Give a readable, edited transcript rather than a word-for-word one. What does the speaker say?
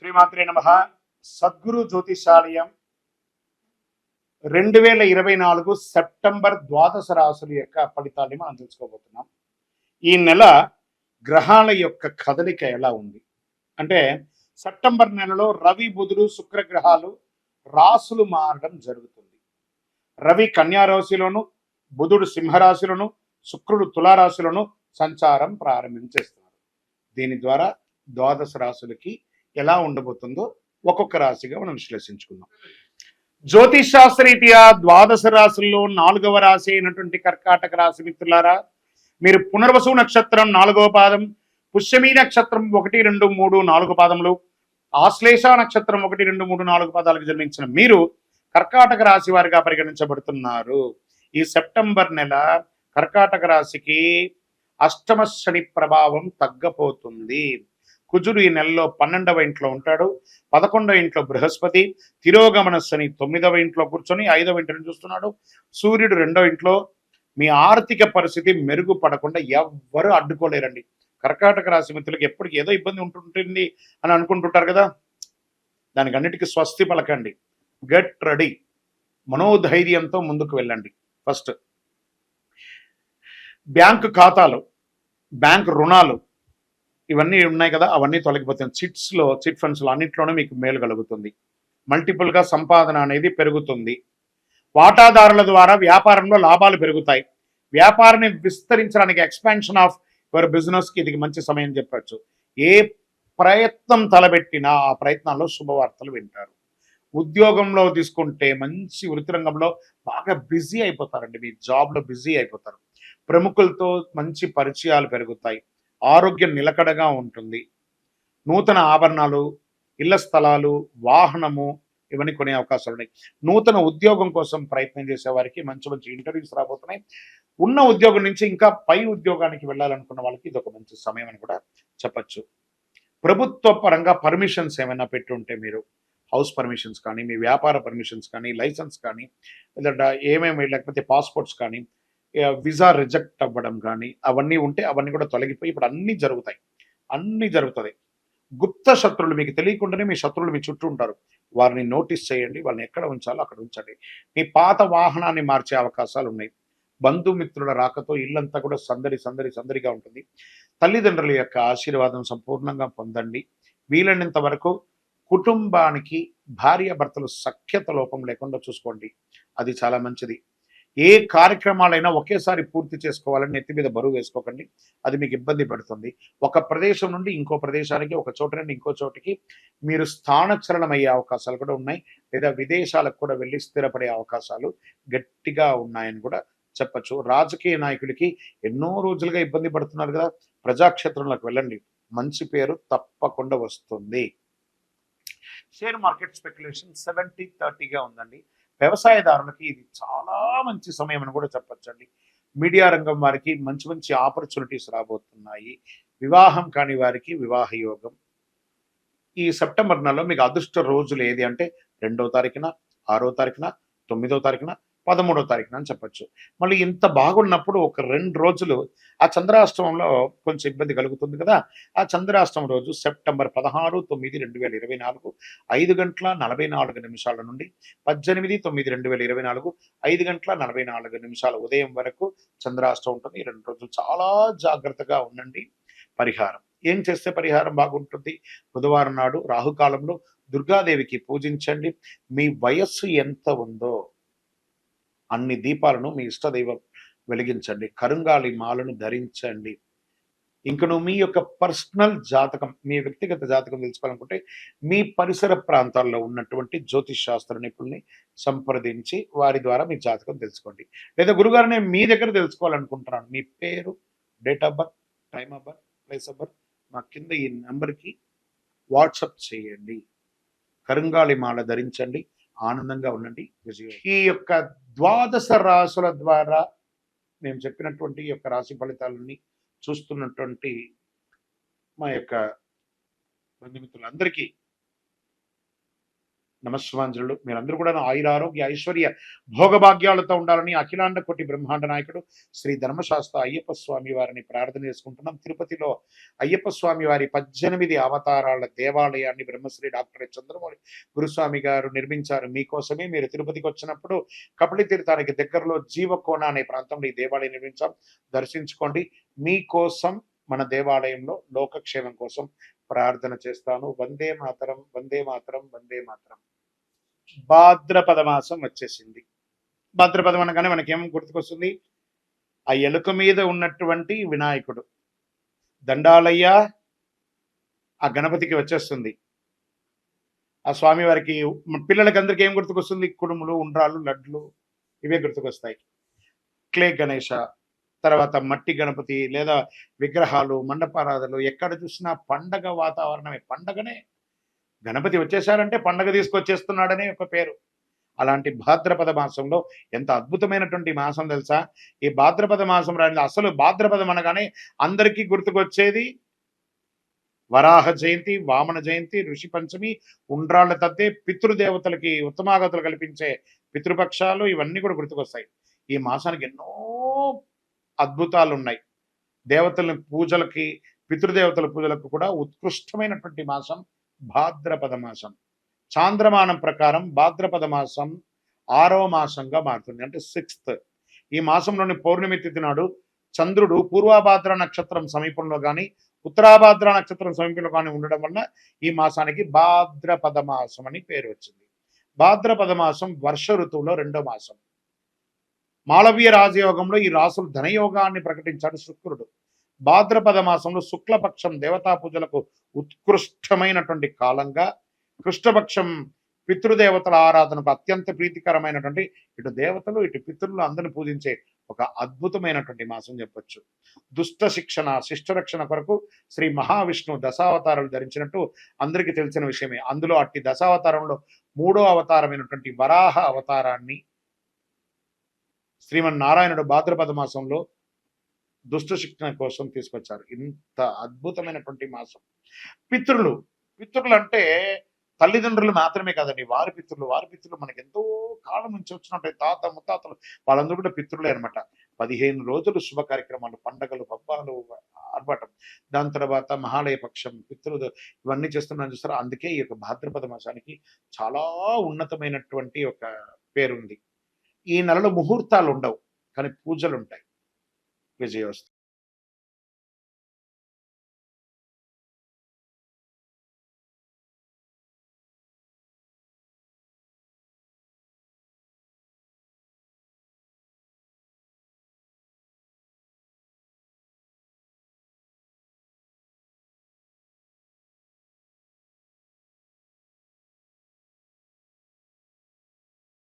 శ్రీమాత్రే నమః. సద్గురు జ్యోతిషాలయం 2024 సెప్టెంబర్ ద్వాదశ రాశుల యొక్క ఫలితాన్ని మనం తెలుసుకోబోతున్నాం. ఈ నెల గ్రహాల యొక్క కదలిక ఎలా ఉంది అంటే, సెప్టెంబర్ నెలలో రవి, బుధుడు, శుక్ర గ్రహాలు రాశులు మారడం జరుగుతుంది. రవి కన్యా రాశిలోను, బుధుడు సింహరాశిలోను, శుక్రుడు తులారాశిలోను సంచారం ప్రారంభించేస్తున్నారు. దీని ద్వారా ద్వాదశ రాశులకి ఎలా ఉండబోతుందో ఒక్కొక్క రాశిగా మనం విశ్లేషించుకుందాం. జ్యోతిష్ శాస్త్రరీత్యా ద్వాదశ రాశుల్లో 4వ రాశి అయినటువంటి కర్కాటక రాశి మిత్రులారా, మీరు పునర్వసు నక్షత్రం 4వ పాదం, పుష్యమీ నక్షత్రం 1, 2, 3, 4 పాదములు, ఆశ్లేష నక్షత్రం 1, 2, 3, 4 పాదాలకు జన్మించిన మీరు కర్కాటక రాశి వారిగా పరిగణించబడుతున్నారు. ఈ సెప్టెంబర్ నెల కర్కాటక రాశికి అష్టమ శని ప్రభావం తగ్గపోతుంది. కుజుడు ఈ నెలలో 12వ ఇంట్లో ఉంటాడు, 11వ ఇంట్లో బృహస్పతి, తిరోగమన శని 9వ ఇంట్లో కూర్చొని 5వ ఇంటిని చూస్తున్నాడు, సూర్యుడు 2వ ఇంట్లో. మీ ఆర్థిక పరిస్థితి మెరుగుపడకుండా ఎవ్వరూ అడ్డుకోలేరండి. కర్కాటక రాశి మిత్రులకు ఎప్పటికీ ఏదో ఇబ్బంది ఉంటుంటుంది అని అనుకుంటుంటారు కదా, దానికి అన్నిటికీ స్వస్తి పలకండి. గెట్ రెడీ, మనోధైర్యంతో ముందుకు వెళ్ళండి. ఫస్ట్, బ్యాంకు ఖాతాలు, బ్యాంక్ రుణాలు ఇవన్నీ ఉన్నాయి కదా, అవన్నీ తొలగిపోతాయి. చిట్ ఫండ్స్లో అన్నింటిలోనూ మీకు మేలు కలుగుతుంది. మల్టిపుల్గా సంపాదన అనేది పెరుగుతుంది. వాటాదారుల ద్వారా వ్యాపారంలో లాభాలు పెరుగుతాయి. వ్యాపారాన్ని విస్తరించడానికి, ఎక్స్పాన్షన్ ఆఫ్ యువర్ బిజినెస్కి ఇది మంచి సమయం చెప్పచ్చు. ఏ ప్రయత్నం తలబెట్టినా ఆ ప్రయత్నాల్లో శుభవార్తలు వింటారు. ఉద్యోగంలో తీసుకుంటే మంచి వృత్తి రంగంలో బాగా బిజీ అయిపోతారండి. మీ జాబ్లో బిజీ అయిపోతారు. ప్రముఖులతో మంచి పరిచయాలు పెరుగుతాయి. ఆరోగ్యం నిలకడగా ఉంటుంది. నూతన ఆభరణాలు, ఇళ్ల స్థలాలు, వాహనము ఇవన్నీ కొనే అవకాశాలు ఉన్నాయి. నూతన ఉద్యోగం కోసం ప్రయత్నం చేసే వారికి మంచి మంచి ఇంటర్వ్యూస్ రాబోతున్నాయి. ఉన్న ఉద్యోగం నుంచి ఇంకా పై ఉద్యోగానికి వెళ్ళాలనుకున్న వాళ్ళకి ఇది ఒక మంచి సమయం అని కూడా చెప్పచ్చు. ప్రభుత్వ పరంగా పర్మిషన్స్ ఏమైనా పెట్టుంటే, మీరు హౌస్ పర్మిషన్స్ కానీ, మీ వ్యాపార పర్మిషన్స్ కానీ, లైసెన్స్ కానీ, లేదంటే ఏమేమి, లేకపోతే పాస్పోర్ట్స్ కానీ, వీసా రిజెక్ట్ అవ్వడం కానీ అవన్నీ ఉంటే అవన్నీ కూడా తొలగిపోయి ఇప్పుడు అన్నీ జరుగుతుంది. గుప్త శత్రువులు, మీకు తెలియకుండానే మీ శత్రువులు మీ చుట్టూ ఉంటారు. వారిని నోటీస్ చేయండి, వాళ్ళని ఎక్కడ ఉంచాలో అక్కడ ఉంచండి. మీ పాత వాహనాన్ని మార్చే అవకాశాలు ఉన్నాయి. బంధుమిత్రుల రాకతో ఇల్లంతా కూడా సందడిగా ఉంటుంది. తల్లిదండ్రుల యొక్క ఆశీర్వాదం సంపూర్ణంగా పొందండి. వీలైనంత వరకు కుటుంబానికి భార్యాభర్తలు సఖ్యత లోపం లేకుండా చూసుకోండి, అది చాలా మంచిది. ఏ కార్యక్రమాలైనా ఒకేసారి పూర్తి చేసుకోవాలని నెత్తి మీద బరువు వేసుకోకండి, అది మీకు ఇబ్బంది పెడుతుంది. ఒక ప్రదేశం నుండి ఇంకో ప్రదేశానికి, ఒక చోట నుండి ఇంకో చోటికి మీరు స్థానచలనం అయ్యే అవకాశాలు కూడా ఉన్నాయి. లేదా విదేశాలకు కూడా వెళ్ళి స్థిరపడే అవకాశాలు గట్టిగా ఉన్నాయని కూడా చెప్పచ్చు. రాజకీయ నాయకులకి ఎన్నో రోజులుగా ఇబ్బంది పడుతున్నారు కదా, ప్రజాక్షేత్రంలోకి వెళ్ళండి, మంచి పేరు తప్పకుండా వస్తుంది. షేర్ మార్కెట్ స్పెక్యులేషన్ 70-30గా ఉందండి. వ్యవసాయదారులకి ఇది చాలా మంచి సమయం అని కూడా చెప్పచ్చండి. మీడియా రంగం వారికి మంచి మంచి ఆపర్చునిటీస్ రాబోతున్నాయి. వివాహం కాని వారికి వివాహ యోగం. ఈ సెప్టెంబర్ నెలలో మీకు అదృష్ట రోజులు ఏది అంటే 2వ తారీఖున, 6వ తారీఖున, 9వ తారీఖున, 13వ తారీఖున అని చెప్పచ్చు. మళ్ళీ ఇంత బాగున్నప్పుడు ఒక 2 రోజులు ఆ చంద్రాష్టమంలో కొంచెం ఇబ్బంది కలుగుతుంది కదా. ఆ చంద్రాష్టమం రోజు సెప్టెంబర్ 16/9/2024 5:44 నుండి 18/9/2024 5:44 ఉదయం వరకు చంద్రాష్టమం ఉంటుంది. 2 రోజులు చాలా జాగ్రత్తగా ఉండండి. పరిహారం ఏం చేస్తే పరిహారం బాగుంటుంది? బుధవారం నాడు రాహుకాలంలో దుర్గాదేవికి పూజించండి. మీ వయస్సు ఎంత ఉందో అన్ని దీపాలను మీ ఇష్టదైవం వెలిగించండి. కరుంగాలి మాలను ధరించండి. ఇంకను మీ యొక్క పర్సనల్ జాతకం, మీ వ్యక్తిగత జాతకం తెలుసుకోవాలనుకుంటే మీ పరిసర ప్రాంతాల్లో ఉన్నటువంటి జ్యోతిష్ శాస్త్ర నిపుణుల్ని సంప్రదించి వారి ద్వారా మీ జాతకం తెలుసుకోండి. లేదా గురుగారు నేను మీ దగ్గర తెలుసుకోవాలనుకుంటున్నాను, మీ పేరు, date of birth, time of birth, place of birth మా కింద ఈ నెంబర్కి వాట్సాప్ చేయండి. కరుంగాలి మాల ధరించండి, ఆనందంగా ఉండండి. విజయం. ఈ యొక్క ద్వాదశ రాశుల ద్వారా మేము చెప్పినటువంటి ఈ యొక్క రాశి ఫలితాలని చూస్తున్నటువంటి మా యొక్క బంధుమిత్రులందరికీ నమస్సుమాంజలులు. మీరందరూ కూడా ఆయురారోగ్య ఐశ్వర్య భోగభాగ్యాలతో ఉండాలని అఖిలాండ కోటి బ్రహ్మాండ నాయకుడు శ్రీ ధర్మశాస్త్ర అయ్యప్ప స్వామి వారిని ప్రార్థన చేసుకుంటున్నాం. తిరుపతిలో అయ్యప్ప స్వామి వారి 18 అవతారాల దేవాలయాన్ని బ్రహ్మశ్రీ డాక్టర్ చంద్రమౌళి గురుస్వామి గారు నిర్మించారు. మీకోసమే మీరు తిరుపతికి వచ్చినప్పుడు కపిలి తీర్థానికి దగ్గరలో జీవకోన అనే ప్రాంతంలో ఈ దేవాలయం నిర్మించాం. దర్శించుకోండి. మీకోసం మన దేవాలయంలో లోకక్షేమం కోసం ప్రార్థన చేస్తాను. వందే మాతరం, వందే మాతరం, వందే మాతరం. భాద్రపద మాసం వచ్చేసింది. భాద్రపదం అనగానే మనకేం గుర్తుకొస్తుంది? ఆ ఎలుక మీద ఉన్నటువంటి వినాయకుడు దండాలయ్య ఆ గణపతికి వచ్చేస్తుంది. ఆ స్వామి వారికి పిల్లలకి అందరికి ఏం గుర్తుకొస్తుంది? కుడుములు, ఉండ్రాళ్ళు, లడ్లు ఇవే గుర్తుకొస్తాయి. క్లే గణేష, తర్వాత మట్టి గణపతి లేదా విగ్రహాలు, మండపారాధనలు, ఎక్కడ చూసినా పండగ వాతావరణమే. పండగనే, గణపతి వచ్చేసారంటే పండగ తీసుకొచ్చేస్తున్నాడనే ఒక పేరు. అలాంటి భాద్రపద మాసంలో ఎంత అద్భుతమైనటువంటి మాసం తెలుసా? ఈ భాద్రపద మాసం రాని అసలు భాద్రపదం అనగానే అందరికీ గుర్తుకొచ్చేది వరాహ జయంతి, వామన జయంతి, ఋషి పంచమి, ఉండ్రాళ్ల తద్దే, పితృదేవతలకి ఉత్తమాగతులు కల్పించే పితృపక్షాలు, ఇవన్నీ కూడా గుర్తుకొస్తాయి. ఈ మాసానికి ఎన్నో అద్భుతాలు ఉన్నాయి. దేవతల పూజలకి, పితృదేవతల పూజలకు కూడా ఉత్కృష్టమైనటువంటి మాసం భాద్రపద మాసం. చాంద్రమానం ప్రకారం భాద్రపద మాసం 6వ మాసంగా మారుతుంది, అంటే 6th. ఈ మాసంలోని పౌర్ణమి తిథి నాడు చంద్రుడు పూర్వభాద్ర నక్షత్రం సమీపంలో కానీ ఉత్తరాభాద్ర నక్షత్రం సమీపంలో కానీ ఉండడం వల్ల ఈ మాసానికి భాద్రపద మాసం అని పేరు వచ్చింది. భాద్రపద మాసం వర్ష ఋతువులో 2వ మాసం. మాళవీయ రాజయోగంలో ఈ రాసులు ధనయోగాన్ని ప్రకటించాడు శుక్రుడు. భాద్రపద మాసంలో శుక్లపక్షం దేవతా పూజలకు ఉత్కృష్టమైనటువంటి కాలంగా, కృష్ణపక్షం పితృదేవతల ఆరాధనకు అత్యంత ప్రీతికరమైనటువంటి ఇటు దేవతలు ఇటు పితృలు అందరిని పూజించే ఒక అద్భుతమైనటువంటి మాసం చెప్పొచ్చు. దుష్ట శిక్షణ, శిష్టరక్షణ కొరకు శ్రీ మహావిష్ణువు దశావతారాలు ధరించినట్టు అందరికీ తెలిసిన విషయమే. అందులో అట్టి దశావతారంలో 3వ అవతారమైనటువంటి వరాహ అవతారాన్ని శ్రీమన్నారాయణుడు భాద్రపద మాసంలో దుష్ట శిక్షణ కోసం తీసుకొచ్చారు. ఇంత అద్భుతమైనటువంటి మాసం. పితృలు, పితృలు అంటే తల్లిదండ్రులు మాత్రమే కాదండి, వారి పితృలు మనకి ఎంతో కాలం నుంచి వచ్చినట్టు తాత ముత్తాతలు, వాళ్ళందరూ కూడా పితృలే అనమాట. 15 రోజులు శుభ కార్యక్రమాలు, పండగలు, పబ్బాలు, ఆర్భాటం. దాని తర్వాత మహాలయ పక్షం, పితృలు, ఇవన్నీ చేస్తున్నాను చూస్తారా. అందుకే ఈ యొక్క భాద్రపద మాసానికి చాలా ఉన్నతమైనటువంటి ఒక పేరుంది. ఈ నెలలో ముహూర్తాలు ఉండవు, కానీ పూజలు ఉంటాయి. విజయోస్తు.